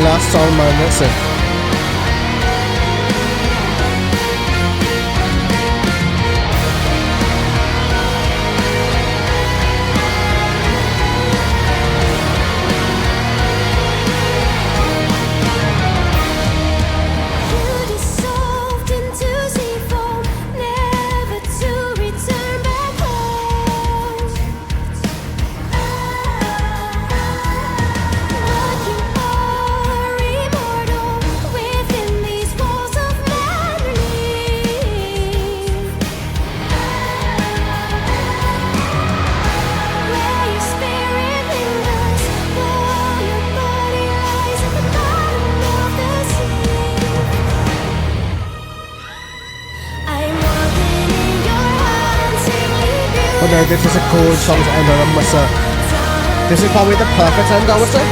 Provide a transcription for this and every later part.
last song, man. That's it. But no, this is a cool song to end on, I must say. This is probably the perfect end, I would say.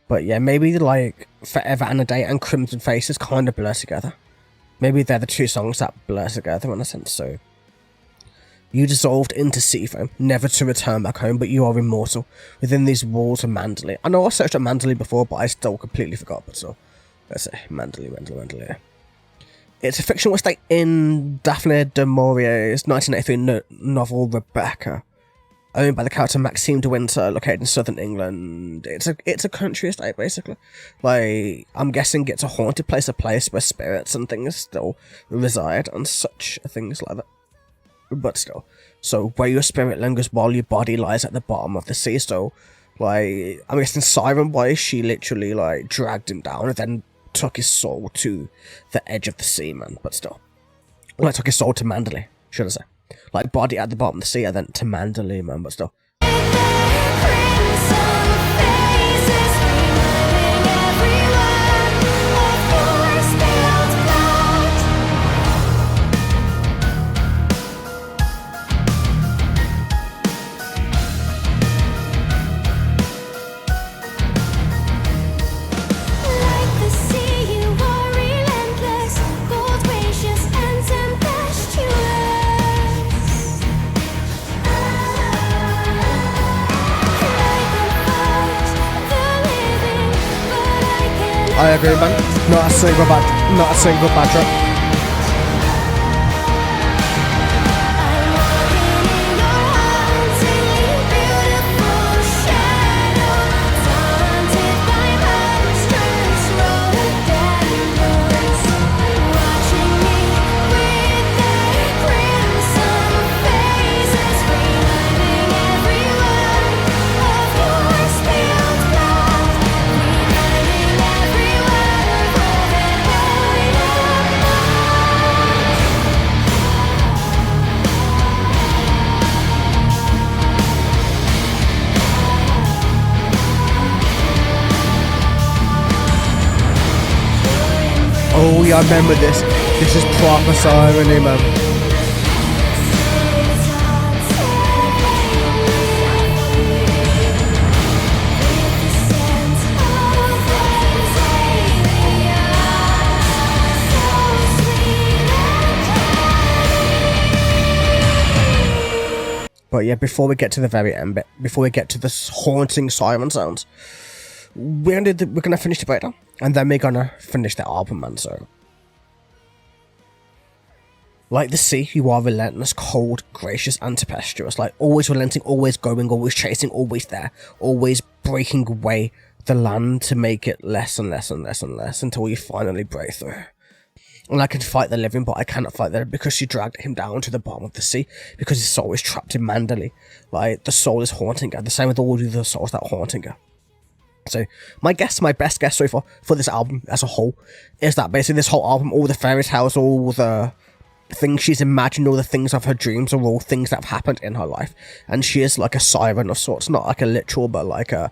But yeah, maybe like Forever and a Day and Crimson Faces kind of blur together. Maybe they're the two songs that blur together in a sense. So, you dissolved into sea foam, never to return back home, but you are immortal within these walls of Mandalay. I know I searched up Mandalay before, but I still completely forgot. But so, let's say Mandalay. It's a fictional estate in Daphne du Maurier's 1983 novel Rebecca, owned by the character Maxime de Winter, located in southern England. It's a country estate, basically. Like, I'm guessing it's a haunted place, a place where spirits and things still reside, and such things like that. But still. So, where your spirit lingers while your body lies at the bottom of the sea. So, like, I'm guessing Siren Boy, she literally, like, dragged him down and then took his soul to the edge of the sea, man. But still. Like, took his soul to Mandalay, should I say. Like, body at the bottom of the sea and then to Mandalay, man, but still. I agree, man. Not a single bad track. Oh yeah, I remember this. This is proper Siren, man. But yeah, before we get to the very end bit, before we get to this haunting siren sounds, we're gonna finish the breakdown, and then we're gonna finish the album, man. So, like the sea, you are relentless, cold, gracious, and tempestuous. Like, always relenting, always going, always chasing, always there, always breaking away the land to make it less and less and less and less until you finally break through. And I can fight the living, but I cannot fight the dead because she dragged him down to the bottom of the sea because his soul is trapped in Mandalay. Like, the soul is haunting her, the same with all the other souls that are haunting her. So, my best guess so far for this album as a whole is that basically this whole album, all the fairy tales, all the things she's imagined, all the things of her dreams are all things that have happened in her life. And she is like a siren of sorts, not like a literal, but like a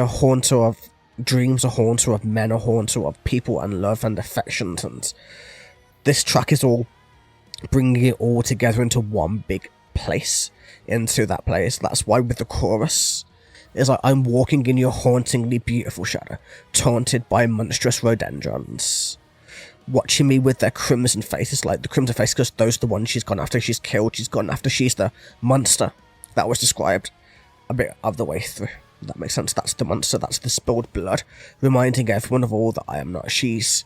haunter of dreams, a haunter of men, a haunter of people and love and affections. And this track is all bringing it all together into one big place, into that place. That's why with the chorus, It's like I'm walking in your hauntingly beautiful shadow, taunted by monstrous rhododendrons, watching me with their crimson faces, like the crimson face because those are the ones she's gone after, she's killed, she's gone after, she's the monster that was described a bit of the way through. That makes sense. That's the monster, that's the spilled blood, reminding everyone of all that I am not. She's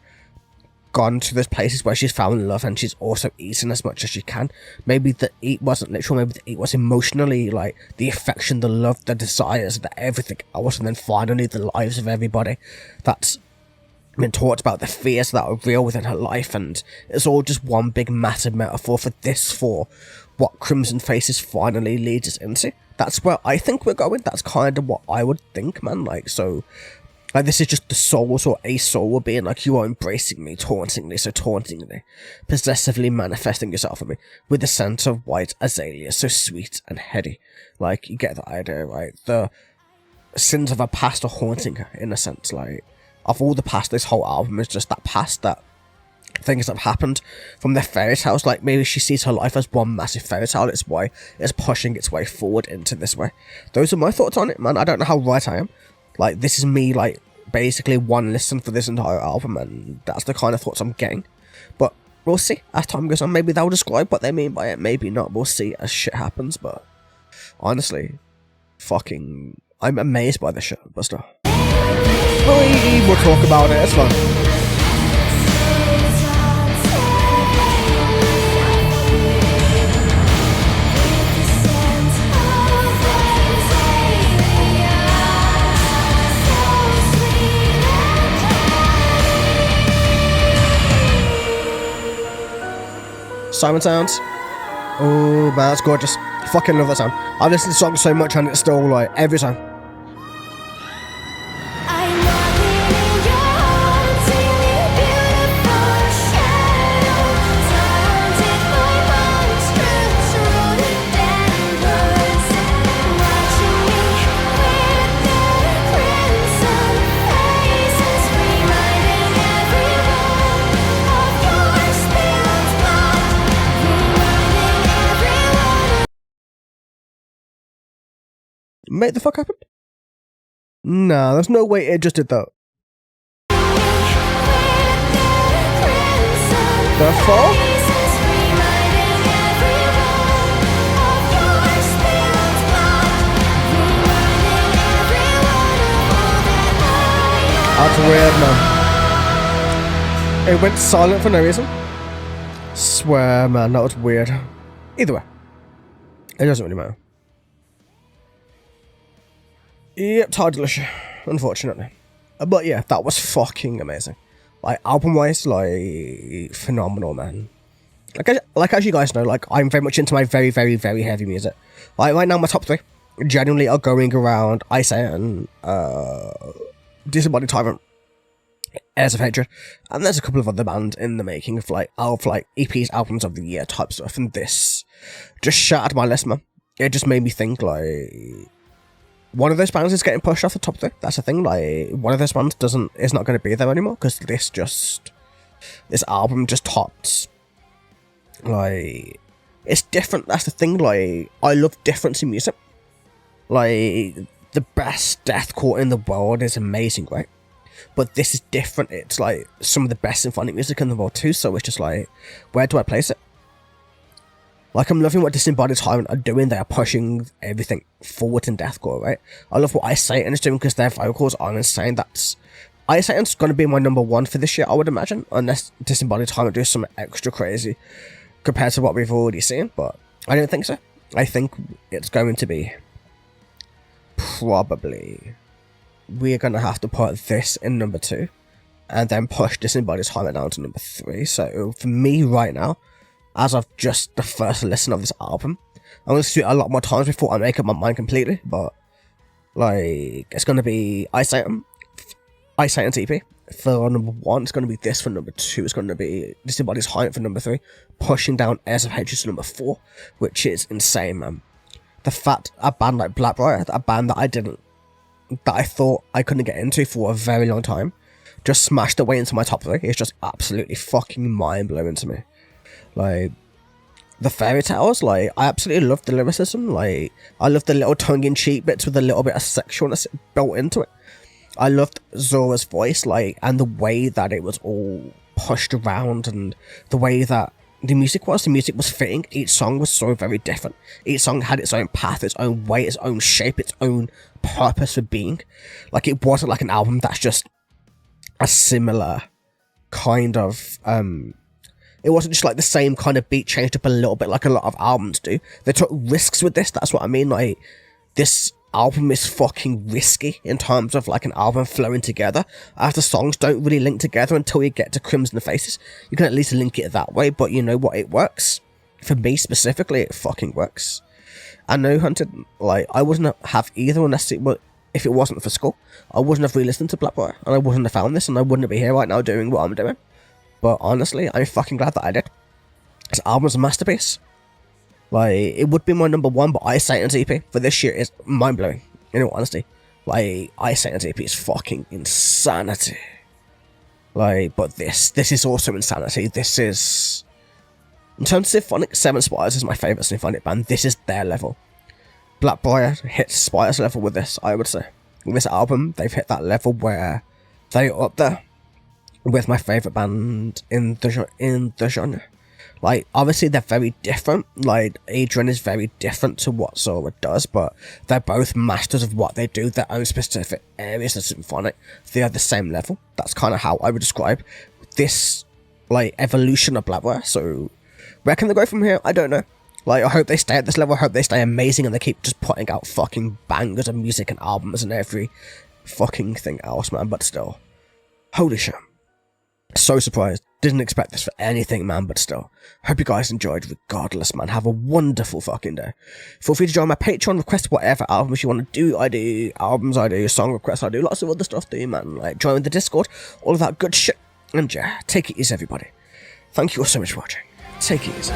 gone to those places where she's found love, and she's also eaten as much as she can. Maybe the eat wasn't literal, maybe the eat was emotionally, like the affection, the love, the desires, the everything else, and then finally the lives of everybody that's been taught about, the fears that are real within her life, and it's all just one big massive metaphor for what Crimson Faces finally leads us into. That's where I think we're going. That's kind of what I would think, man. Like, so, like, this is just the souls, or a soul being like, you are embracing me, tauntingly, possessively manifesting yourself in me, with the scent of white azalea, so sweet and heady. Like, you get the idea, right? The sins of her past are haunting her, in a sense. Like, of all the past, this whole album is just that past, that things that have happened from their fairy tales. Like, maybe she sees her life as one massive fairy tale. It's why it's pushing its way forward into this way. Those are my thoughts on it, man. I don't know how right I am. Like, this is me, like, basically one listen for this entire album, and that's the kind of thoughts I'm getting. But we'll see as time goes on. Maybe they'll describe what they mean by it, maybe not. We'll see as shit happens. But honestly, I'm amazed by this shit, but still. We'll talk about it, it's fine. Simon Sounds. Oh man, that's gorgeous. Fucking love that sound. I've listened to the song so much and it's still like every time. Make the fuck happen? Nah, there's no way it just did that. The fuck? That's weird, man. It went silent for no reason. Swear, man, that was weird. Either way, it doesn't really matter. Yep, tiredlish, unfortunately. But yeah, that was fucking amazing. Like, album-wise, like, phenomenal, man. Like, as you guys know, like, I'm very much into my very, very, very heavy music. Like, right now, my top 3 genuinely are going around Ice and Disembodied Tyrant, Heirs of Hatred, and there's a couple of other bands in the making of, like, EPs, albums of the year type stuff, and this just shattered my list, man. It just made me think, like, one of those bands is getting pushed off the top 3. That's the thing. Like, one of those bands is not going to be there anymore because this album just tops. Like, it's different. That's the thing. Like, I love difference in music. Like, the best deathcore in the world is amazing, right? But this is different. It's like some of the best symphonic music in the world too. So it's just like, where do I place it? Like, I'm loving what Disembodied Tyrant are doing. They are pushing everything forward in deathcore, right? I love what Ice Satan is doing because their vocals are insane. Ice Satan's going to be my number 1 for this year, I would imagine, unless Disembodied Tyrant do something extra crazy compared to what we've already seen, but I don't think so. I think it's going to be probably, we're going to have to put this in number 2 and then push Disembodied Tyrant down to number 3. So for me right now, as of just the first listen of this album, I'm going to see it a lot more times before I make up my mind completely, but, like, it's going to be Ice Satan's EP for number 1, it's going to be this for number 2, it's going to be Disembodied Tyrant for number 3, pushing down Heirs of Hatred to number 4, which is insane, man. The fact a band like Blackbriar, a band that I thought I couldn't get into for a very long time, just smashed their way into my top 3, it's just absolutely fucking mind-blowing to me. Like, the fairy tales, like, I absolutely love the lyricism. Like, I love the little tongue-in-cheek bits with a little bit of sexualness built into it. I loved Zora's voice, like, and the way that it was all pushed around, and the way that the music was fitting. Each song was so very different. Each song had its own path, its own way, its own shape, its own purpose for being. Like, it wasn't like an album that's just a similar kind of, it wasn't just like the same kind of beat changed up a little bit like a lot of albums do. They took risks with this, that's what I mean. Like, this album is fucking risky in terms of like an album flowing together, as the songs don't really link together until you get to Crimson Faces. You can at least link it that way, but you know what, it works. For me specifically, it fucking works. I know Hunted, like, I wouldn't have either unless if it wasn't for school. I wouldn't have re-listened to Blackbriar, and I wouldn't have found this, and I wouldn't be here right now doing what I'm doing. But honestly, I'm fucking glad that I did. This album's a masterpiece. Like, it would be my number one, but Ice Satan's EP for this year is mind-blowing, in all honesty. Like, Ice Satan's EP is fucking insanity. Like, but this is also insanity. This is... In terms of symphonic, Seven Spires is my favourite symphonic band. This is their level. Blackbriar hits Spire's level with this, I would say. With this album, they've hit that level where they're up there with my favourite band in the genre. Like, obviously they're very different. Like, Adrian is very different to what Zora does, but they're both masters of what they do, their own specific areas of symphonic. They are the same level. That's kind of how I would describe this, like, evolution of Blackbriar. So, where can they go from here? I don't know. Like, I hope they stay at this level. I hope they stay amazing and they keep just putting out fucking bangers of music and albums and every fucking thing else, man. But still, holy shit. So surprised. Didn't expect this for anything, man, but still. Hope you guys enjoyed regardless, man. Have a wonderful fucking day. Feel free to join my Patreon, request whatever albums you want to do. I do albums, I do song requests, I do lots of other stuff, do, man. Like, join the Discord, all of that good shit. And yeah, take it easy, everybody. Thank you all so much for watching. Take it easy.